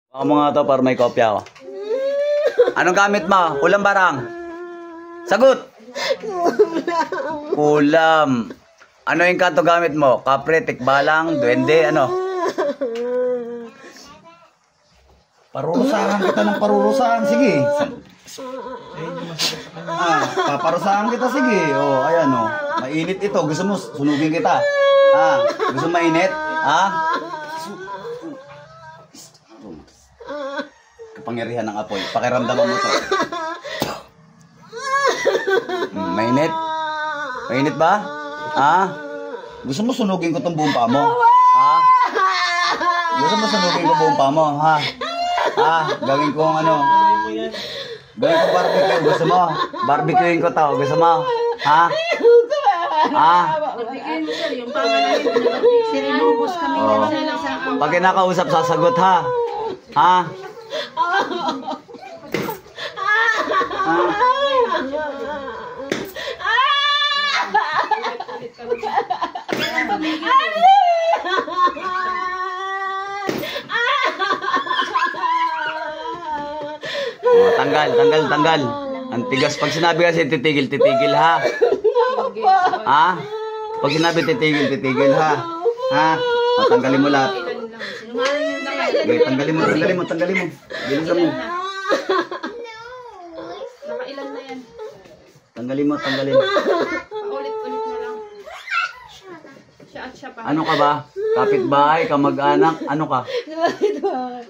Baka mo nga to para may kopya ako. Anong gamit mo? Ulam barang? Sagot! Ulam. Ano yung kanto gamit mo? Kapre, tikbalang, duwende, ano? Parurusahan kita ng parurusahan, sige. Paparusahan kita, sige. Oh, ayan oh. Mainit ito. Gusto mo sunugin kita? Gusto mo mainit? Kapangyarihan ng apoy. Pakiramdaman mo to. Mainit? Mainit ba? Gusto mo sunugin ko tong buong pa mo? Gusto mo sunugin ko buong pa mo? Gawin ko ano? Gawin ko barbecue. Gusto mo? Barbecuein ko to. Gusto mo? Bigyan mo sir, yung pangalan sinubos kami na isang Pag kinakausap, sasagot ha? Tanggal. Ang tigas. Pag sinabi kasi titigil ha? Pag sinabi titigil ha? Tanggalin mo lahat. Okay, tanggalin mo. Bilisan mo. Nakailan na yan. Tanggalin mo. Paulit-ulit na lang. Siya at siya pa. Ano ka ba? Kapitbahay, kamag-anak, ano ka?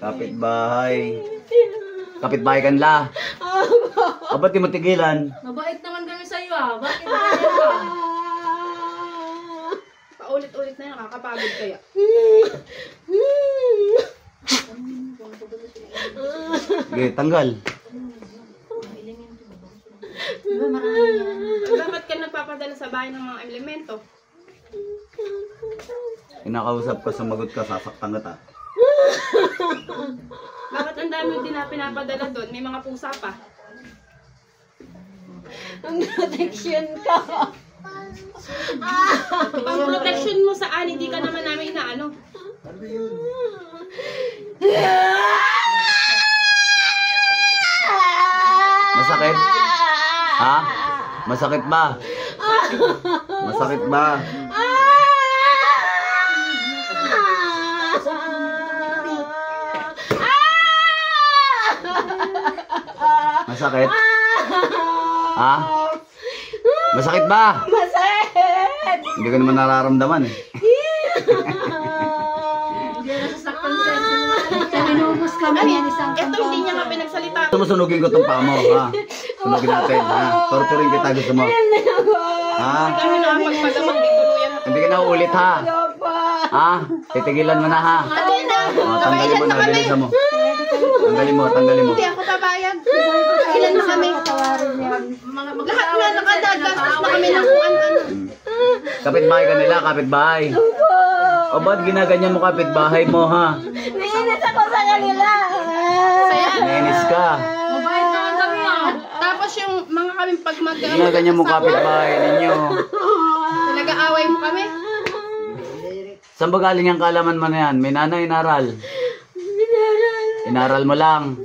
Kapitbahay. Kapitbahay ka nila. Ba't di mo tigilan? Mabait naman kami sa'yo Bakit ganyan ka? Paulit-ulit na yan, nakakapagod kaya. Okay, tanggal. Diba marami yan? Bakit ka nagpapadala sa bahay ng mga elemento? Kinakausap ko, sumagot ka, sasaktan ka ta. Bakit ang dami din na pinapadala doon? May mga pusa pa. Ang protection ko. Pang protection mo saan, hindi ka naman namin inaano. Masakit? Masakit ba? Masakit ba? Masakit? Masakit ba? Masakit! Hindi ko naman nararamdaman eh. Hindi na sasaktan sir. Sinubos kami yan isang Ito hindi niya nga pinagsalita. Gusto mo sunugin ko itong paa mo, Sunugin natin, Torturing kita, gusto mo. Kami na pagpagamang di tuluyan. Hindi ka na uulit, Titigilan mo na, tanggalin mo na, bilisan mo. Tanggalin mo. Hindi ako babayag. Ilan na kami? Lahat na nakadagastos na kami ng kung ano. Kapitbahay ka nila, kapitbahay. O ba't ginaganyan mo kapitbahay mo, Nainis ako sa kanila. Nainis ka. Mabait naman kami Tapos yung mga kami pag Ginaganyan mo kapitbahay ninyo. nag-aaway mo kami. Saan ba galing ang kalaman mo na yan? May nanay inaral. Inaral mo lang.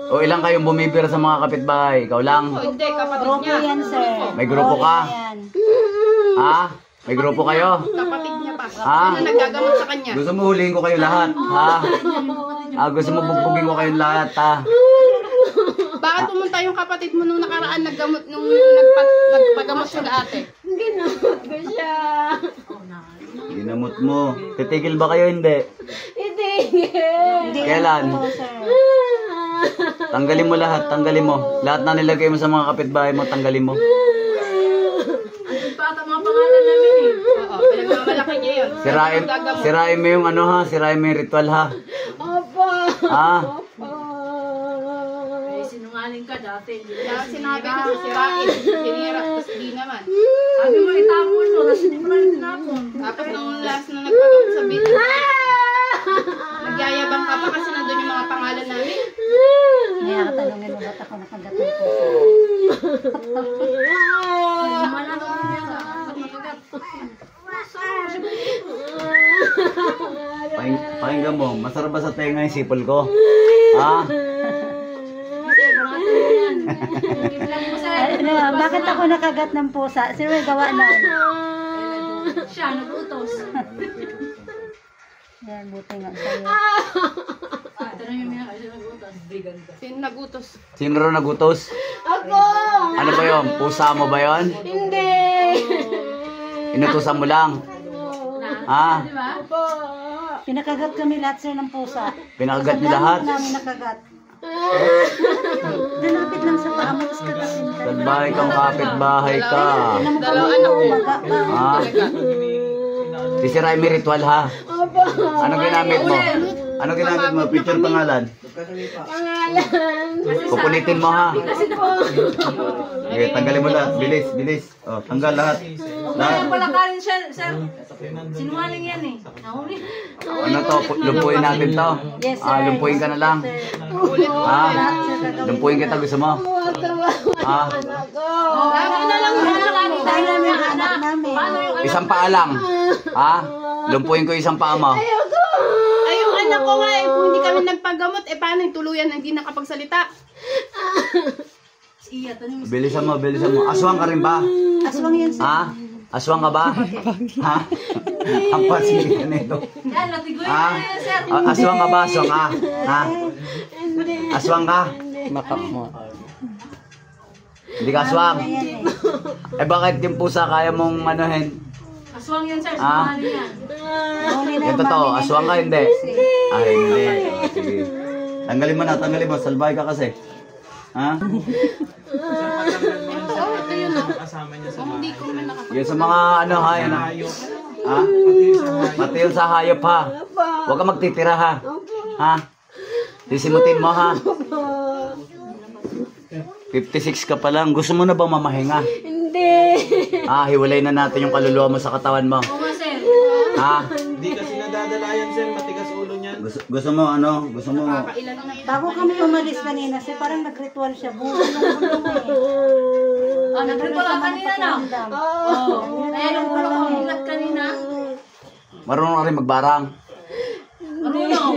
O ilang kayong bumibira sa mga kapitbahay? Ikaw lang? Hindi, kapatid niya. Yan, sir. May grupo ka? May grupo kayo? Kapatid niya pa. Ano nagagamot sa kanya? Gusto mo huliin ko kayo lahat? Gusto mo bugbugin ko kayong lahat, Bakit pumunta yung kapatid mo nung nakaraan nung nagpagamot sila ate? Ginamot ko siya. Ginamot mo. Titigil ba kayo? Hindi. Hindi. Kailan? Tanggalin mo lahat, tanggalin mo. Lahat na nilagay mo sa mga kapitbahay mo, tanggalin mo. Andun pa ata mga pangalan namin Oo, pinagmamalaki niya yun. Sirain mo yung sirain mo yung ritual Opo. Sinungaling ka dati. Kaya sinabi ko sirain. Sinira. Tapos di naman. Sabi mo itapon mo, tapos hindi mo na tinapon. Tapos nung last na nagpagamot sa bit. Nagyayabang ka pa kasi nandun yung mga pangalan namin. Kaya tanongin mo ba't ako nakagatong ko sa... Pakinggan mo, masarap Masarap ba sa tenga yung sipol ko? Ha? Bakit ako nakagat ng pusa? Sino may gawa nun? Siya, nagutos. Yan, buti nga sa'yo. Sino nagutos? Sino rin nagutos? Ako! Ano ba yun? Pusa mo ba yun? Hindi! Inutusan mo lang? Ha? Pinakagat kami lahat sir ng pusa. Pinakagat niyo lahat? Namin nakagat. Dalapit lang sa paa mo, tapos kagatin ka. Salbahay kang kapitbahay ka. Dalawang anak ko. Baga pa. Ha? Sisirain mo yung ritual ha? Anong ginamit mo? Anong ginamit mo? Picture pangalan? Pupunitin mo ha? Okay, tanggalin mo lahat. Bilis, bilis. Oh, tanggal lahat. Lahat. Wala ka rin siya, sir. Sinungaling yan eh. Nahuli. Ano to? Lumpuin natin to. Yes, sir. Lumpuin ka na lang. Ha? Lumpuin kita, gusto mo? Ha? Lagi na lang Dahil namin ang anak namin. Isang paa lang. Ha? Lumpuin ko isang paa mo. Ay, yung anak ko nga kung hindi kami nagpagamot, paano yung tuluyan na hindi nakapagsalita? Bilisan mo, bilisan mo. Aswang ka rin ba? Aswang yan sir. Ha? Aswang ka ba? Ha? Ang pasigan nito. Yan, natigoy Ha? na yan, sir. Aswang ka ba? Aswang ka? Ha? Aswang ka? Hindi ka aswang? Ayan eh. Eh bakit yung pusa kaya mong anuhin? Aswang yan, sir. Ah. Sinungaling yan. Huli na Yung totoo, aswang ka hindi? Ah, hindi. Sige. Tanggalin mo na, tanggalin mo. Salbay ka kasi. Ha? Ito yun ah. Kung hindi ko man nakapagsalita. Yung sa mga ano ha, yan ha? Ha? Pati yun sa hayop ha? Huwag ka magtitira ha? Ha? Sisimutin mo ha? 56 ka pa lang. Gusto mo na bang mamahinga? Hindi. Ah, hiwalay na natin yung kaluluwa mo sa katawan mo. Oo nga, sir. Ha? Hindi kasi nadadalayan sir, matigas ulo niyan. Gusto mo ano? Gusto mo? Kakailan na ito. Bago kami umalis kanina, sir, parang nag-ritual siya. Bulo ng ulo mo eh. Oh, nagritual ka kanina, no? Oo. Kaya yung ulo ko ulat kanina. Marunong ka rin magbarang? Marunong.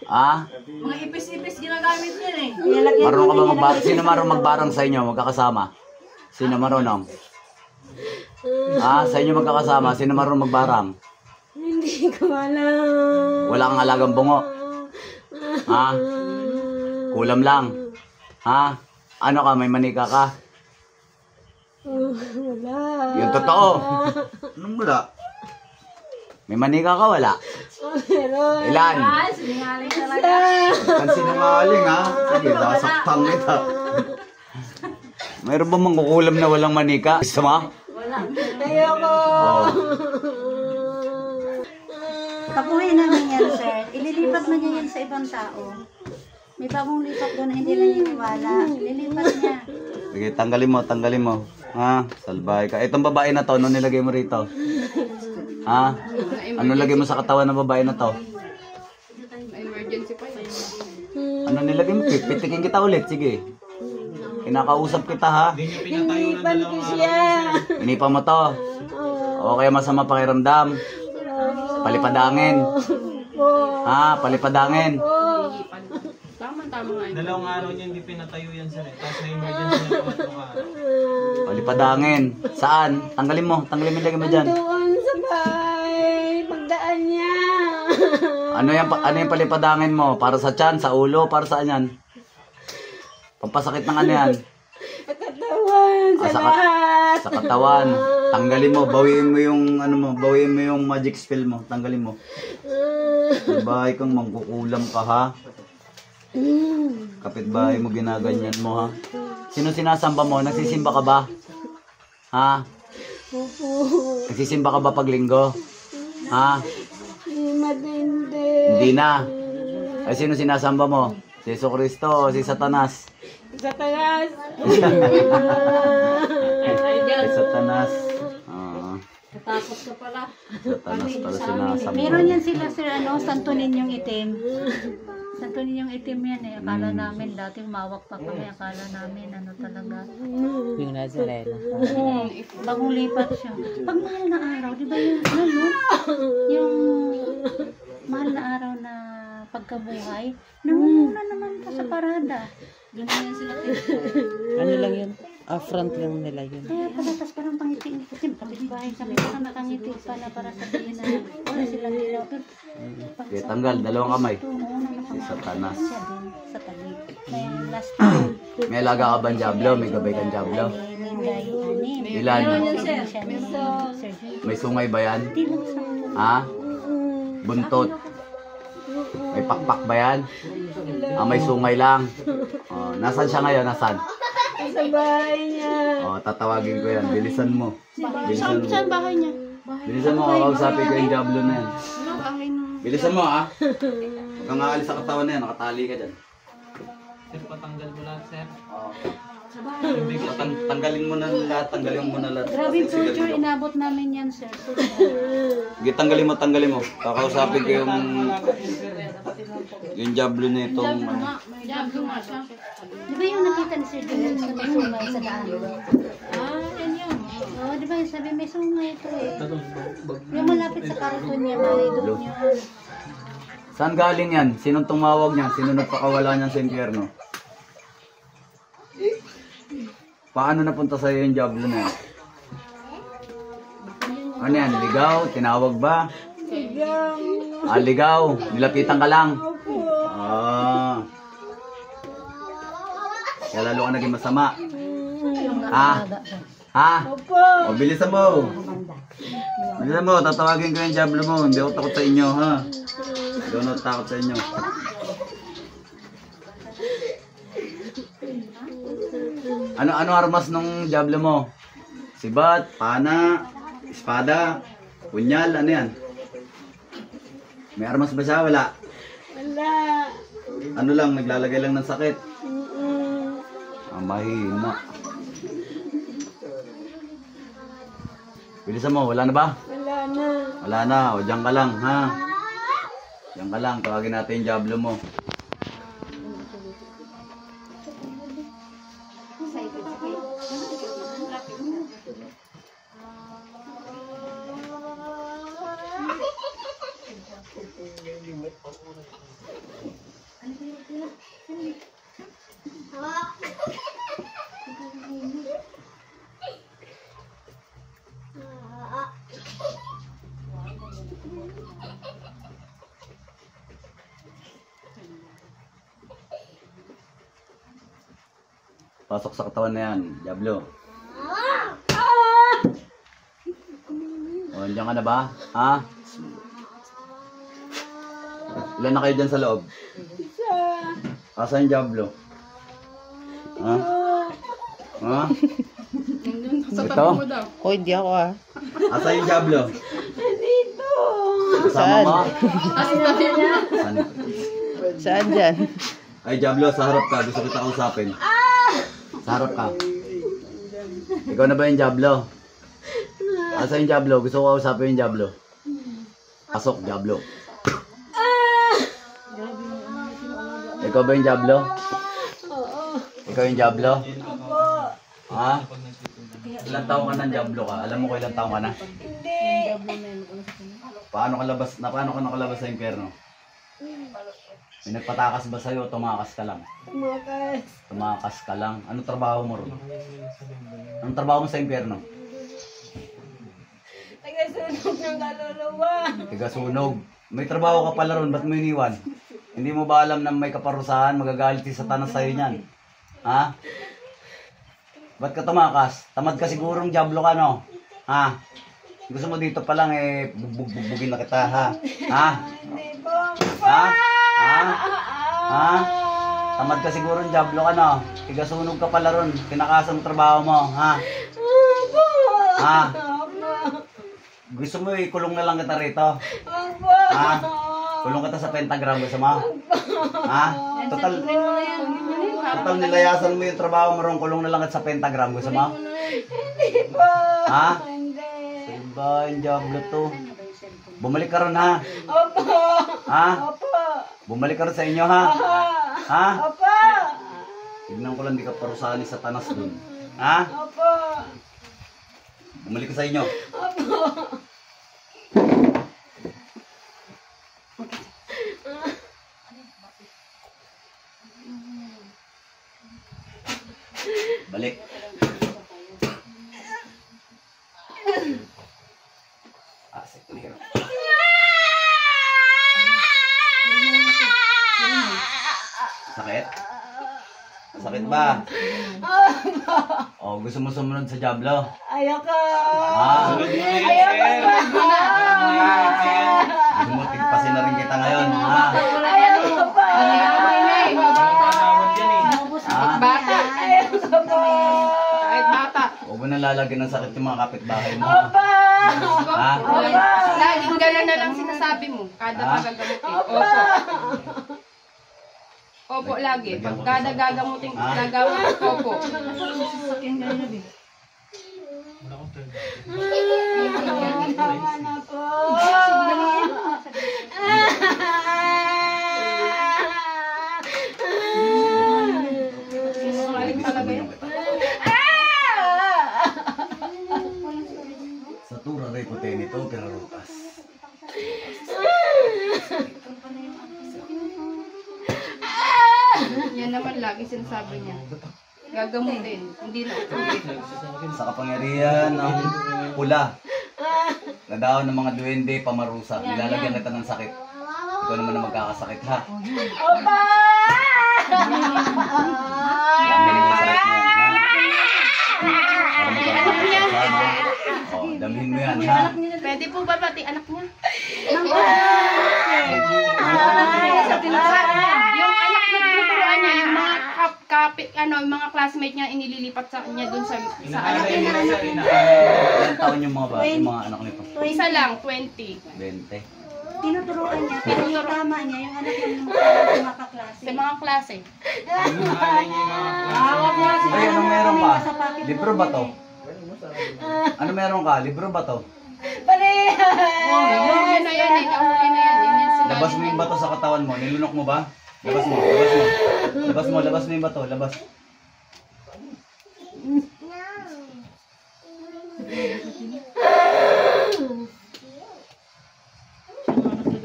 Ha? Mga ipis-ipis ginagamit yan eh. Nilagyan Marunong ka ba namin, magbarang? Sino marunong magbarang sa inyo? Magkakasama? Sino marunong? Ha? Sa inyo magkakasama? Sino marunong magbarang? Hindi ko alam. Wala kang alagang bungo? Ha? Kulam lang? Ha? Ano ka? May manika ka? Wala. Yung totoo. Anong wala? May manika ka? Wala? Meron. Ilan? Ay, sinungaling talaga. Ang sinungaling ha? Sige, nasaktan kita. Mayroon ba mangkukulam na walang manika? Gusto mo? Ayoko. Oo. Papuhin namin yan, sir. Ililipat na niya yan sa ibang tao. May bagong lipat doon na hindi naniniwala. Lilipat niya. Sige, tanggalin mo, tanggalin mo. Ha? Salbahay ka. Itong babae na to, ano nilagay mo rito? Ha? Ano lagay mo sa katawan ng babae na to? Emergency pa yun. Ano nilagay mo? Pitikin kita ulit, sige. Kinakausap kita ha. Hindi niyo pinatayo na dalawang araw. Inipa mo to. O kaya masama pakiramdam. Palipadangin. Ha? Palipadangin. Tama-tama nga yun. Dalawang araw niya hindi pinatayo yan sir. Tapos na emergency na ito ka. Palipadangin. Saan? Tanggalin mo. Tanggalin mo yung lagay mo dyan. Doon sa bahay. Pagdaan niya. Ano yung palipadangin mo? Para sa tiyan, sa ulo, para saan yan? Pampasakit ng ano yan? Katawan sa sa, lahat. sa katawan. Tanggalin mo, bawiin mo yung ano mo, bawiin mo yung magic spell mo. Tanggalin mo. Bahay kang mangkukulam ka ha. Kapitbahay mo ginaganyan mo ha. Sino sinasamba mo? Nagsisimba ka ba? Ha? Nagsisimba ka ba pag linggo? Ha? Hindi na. Ay sino sinasamba mo? Si Jesucristo o si Satanas? Sa taas. Si Satanas. Natakot ka pala. Satanas pala sinasamba. Meron yan sila, sir, ano, Santo Ninyong itim. Santo Ninyong itim yan eh. Akala namin, dati umawak pa kami. Akala namin, ano talaga. Yung Nazareno. Bagong lipat siya. Pag mahal na araw, di ba yung, ano yun? Yung mahal na araw na pagkabuhay. Nangunguna naman pa sa parada. Ganyan sila. Ano lang yun? Front lang nila yun. Kaya pala, tas parang pangiti-ngiti. Kapit-bahay kami, parang nakangiti pala para sabihin na wala silang ilaw. Okay, tanggal, dalawang kamay. Si Satanas. Siya din, sa talig. Kaya last time, May alaga ka bang Diablo? May gabay kang Diablo? Minday, anim. Ilan? Siya ni Sir Jun. May sungay ba yan? Di lang sa Ha? Buntot? May pakpak ba yan? May sungay lang. Nasaan siya ngayon? Nasaan? Sa bahay niya. Tatawagin ko yan. Bilisan mo. Bilisan mo. Saan bahay niya? Bilisan mo. Kakausapin ko yung Diablo na yan. Bahay nung... Bilisan mo Huwag kang aalis sa katawan na yan. Nakatali ka dyan. Sir, patanggal mo lahat, sir. Tanggalin mo na lahat. Tanggalin mo na lahat. Grabe torture, inabot namin yan, sir. Sige, tanggalin mo. Kakausapin ko yung Diablo na itong ano. Diablo nga siya. Di ba yung nakita ni Sir Jun sa may sungay sa daan? Yan yun. Oo, di ba yung sabi may sungay ito eh. Yung malapit sa karaton niya, mali doon yun. Saan galing yan? Sinong tumawag niyan? Sino nagpakawala niyan sa impyerno? Paano napunta sa'yo yung Diablo na yan? Ano yan? Ligaw? Tinawag ba? Ligaw. Nilapitan ka lang. Kaya lalo ka naging masama. Bilisan mo. Bilisan mo. Tatawagin ko yung Diablo mo. Hindi ako takot sa inyo, ha? Hindi ako takot sa inyo. Ano armas nung Diablo mo? Sibat, pana, espada, punyal, ano yan? May armas ba siya? Wala? Wala. Ano lang, naglalagay lang ng sakit? Mahina. Bilisan mo, wala na ba? Wala na. Wala na, o dyan ka lang, ha? Dyan ka lang, tawagin natin yung Diablo mo. Pasok sa katawan na yan, Diablo. Andiyan ka na ba? Ha? Ilan na kayo dyan sa loob? Asa yung Diablo? Ha? Ha? Sa Ito? tabi mo daw. Ko, hindi ako Asa yung Diablo? Dito. Kasama mo? Sa tabi mo. Saan? Saan dyan? Ay, Diablo, sa harap ka. Gusto kita kausapin. Sa harap ka. Ikaw na ba yung Diablo? Asa yung Diablo? Gusto ko kausapin yung Diablo. Pasok, Diablo. Ikaw ba yung Diablo? Ikaw yung Diablo? Ha? Ilang taong ka ng Diablo ka? Alam mo ko ilang taong ka na? Paano ka nakalabas sa impyerno? May nagpatakas ba sa'yo o tumakas ka lang? Tumakas ka lang. Ano trabaho mo ron? Anong trabaho mo sa impyerno? Tagasunog ng kaluluwa. Tigasunog. May trabaho ka pala ron, ba't mo iniwan? Hindi mo ba alam na may kaparusahan, magagalit si Satanas sa'yo niyan? Ha? Ba't ka tumakas? Tamad ka sigurong Diablo ka, no? Ha? Gusto mo dito pa lang bugbugin na kita, ha? Ha? Ha? Ha? Ha? Tamad ka sigurong Diablo ka, no? Tigasunog ka pala ron, kinakasang trabaho mo, ha? Ha? Gusto mo ikulong na lang kita rito? Ha? Kulong kita sa pentagram, gusto mo? Ha? Total nilayasan mo yung trabaho mo ron, kulong na lang kita sa pentagram, gusto mo? Ha? Ba, yung Diablo to. Bumalik ka ron, ha? Ha? Bumalik ka ron sa inyo, ha? Ha? Tignan ko lang, di ka parusahan ni Satanas dun. Ha? Bumalik ka sa inyo. Balik. Asik na hirap. Sakit? Sakit ba? Oh, gusto mo sumunod sa Diablo? Ayoko! Ah, Ayoko! gusto mo tigpasin na rin kita ngayon, ha? Ayoko pa! Panawad yan eh. Ha? Bata. Ayoko pa! Kahit bata. Huwag mo nang lalagyan ng sakit yung mga kapitbahay mo. Opa! Ha? Laging gano'n na lang sinasabi mo. Kada magagamutin. Opo. Opo lagi. Pag kada gagamutin, gagawin. Opo. Wala akong third. Tama na po! Sinungaling talaga yun. Sa tura rin puti nito, pero rutas. Yan naman lagi sinasabi niya. Gagamutin. Hindi na ulit. Sa kapangyarihan ng pula, na daw ng mga duwende, pamarusa, nilalagyan kita ng sakit. Ikaw naman na magkakasakit, ha? Opa! Damhin mo sakit mo yan, ha? Para magkakasakit, ha? Oh, damhin mo yan, ha? Pwede po ba pati anak niya? Yung anak na tinuturuan niya, yung mga kapit, yung mga classmate niya, inililipat sa kanya dun sa anak Inaalay niya. mo sa inaalay. Ilan taon yung mga bata, yung mga anak nito? Isa lang, 20. 20. Tinuturuan niya, pero yung tama niya, yung anak niya yung mga kaklase. Sa mga klase. Inaalay niya yung mga klase. Ay, anong meron ka? Libro ba to? Ano meron ka? Libro ba to? Nahuli na yan eh, nahuli na yan. Yun yung sinabi Labas mo niya. yung bato sa katawan mo. Nilunok mo ba? Labas mo, labas mo. Labas mo yung bato, labas.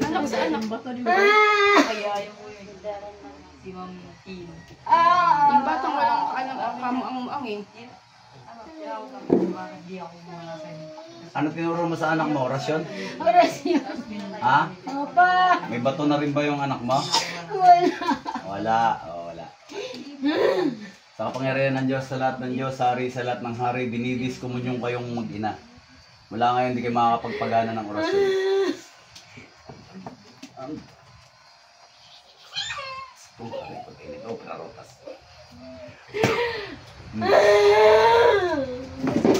Anak sa anak. Yung batang walang kamuang-muang eh. Ano tinuro mo sa anak mo? Orasyon? Orasyon. Ha? Opa! May bato na rin ba yung anak mo? Wala. Oh, wala. Sa kapangyarihan ng Diyos, sa lahat ng Diyos, hari sa lahat ng hari, binibis kumunyong kayong mag-ina. Mula ngayon, hindi kayo makakapagpagana ng orasyon.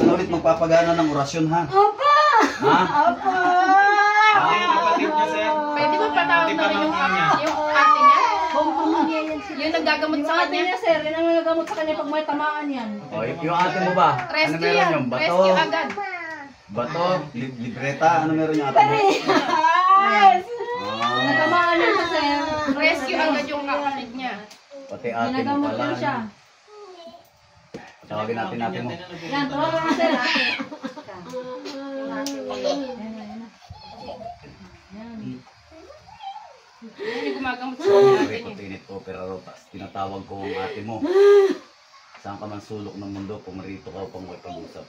Ano ulit magpapagana ng orasyon, ha? Opa! Ha? Opa! Ate, yung kapatid niya, sir. Pwede ba patawag Hindi na pa rin yung niya. ate niya? Pamangkin yan sila. Yung naggagamot sa kanya? sir, yun ang nagagamot sa kanya pag may tamaan yan. O, yung ate mo ba? Ano Rescue meron yan. yung bato? Rescue agad. Bato? Libreta? Ano meron yung ate mo? Yes! Ah, Natamaan yan siya, sir. Rescue agad yung kapatid niya. pati ate mo Ginagamot pala. yan siya. Tawagin natin ate mo. Yan, tawagan ka, sir. Yung gumagamot sa kanya ate Ito niya. tinit ko, pero rotas. Tinatawag ko ang ate mo. Saan ka man sulok ng mundo, pumarito ka upang makipag-usap.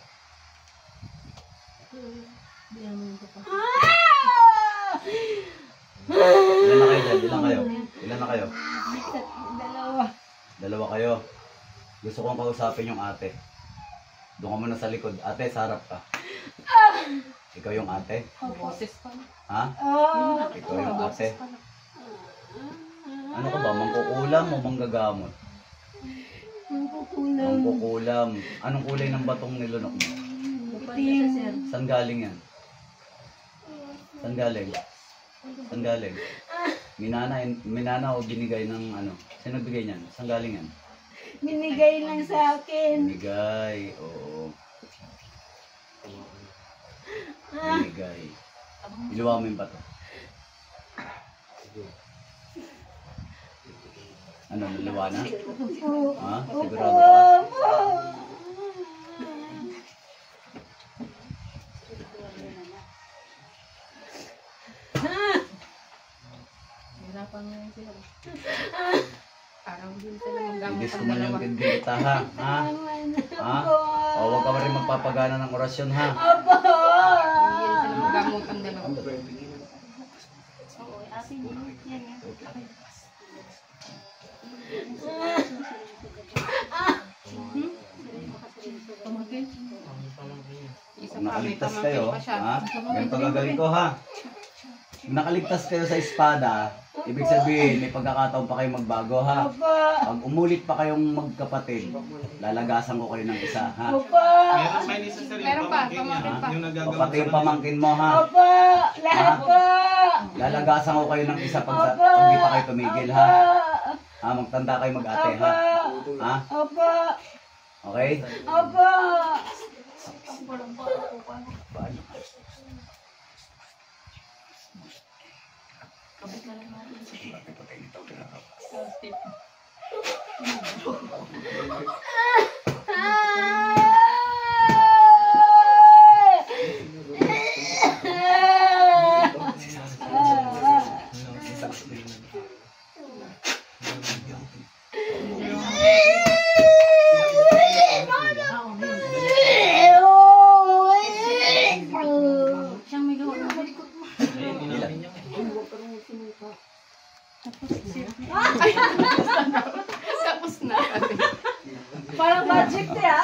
Ilan na kayo dyan? Ilan kayo? Ilan na kayo? Dalawa. Dalawa kayo. Gusto kong kausapin yung ate. Doon ka muna sa likod. Ate, sa harap ka. Ikaw yung ate? Boses pa. Ha? Oh. Ikaw yung ate? Ano ka ba? Mangkukulam o manggagamot? Mangkukulam. Anong kulay ng batong nilunok mo? Itim. Saan galing yan? Saan galing? Saan galing? Minana o binigay ng ano? Sino bigay niyan? Saan galing yan? Binigay lang sa akin. Binigay, oo. Binigay. Iluwa mo yung bato. Ano, nalawa na? Ha? Sigurado ka? Parang din sila maggamot Ibis ko ang man dalawa. yung kita, ha? Ha? Ha? O, huwag ka rin magpapagana ng orasyon, ha? Bigyan sila ng gamot ang dalawa. Oo, ate, yan yan. Isa Kung pa, may nakaligtas pamangkin kayo, pa siya. ha? Ganito gagawin ko, ha? Kung nakaligtas kayo sa espada, ibig sabihin, may pagkakataon pa kayong magbago, ha? Pag umulit pa kayong magkapatid, lalagasan ko kayo ng isa, ha? Meron pa isa sir, Meron yung pa, pamangkin niya. pamangkin pa. Yung O nagagawa pati yung sa pamangkin mo, ha? Lahat po! Lalagasan ko kayo ng isa pag di pa kayo tumigil, ha? Ha? Magtanda kayo mag-ate, ha? Ha? Opo! Okay? Opo! Siyang may gawa na. Tapos na. Parang magic niya.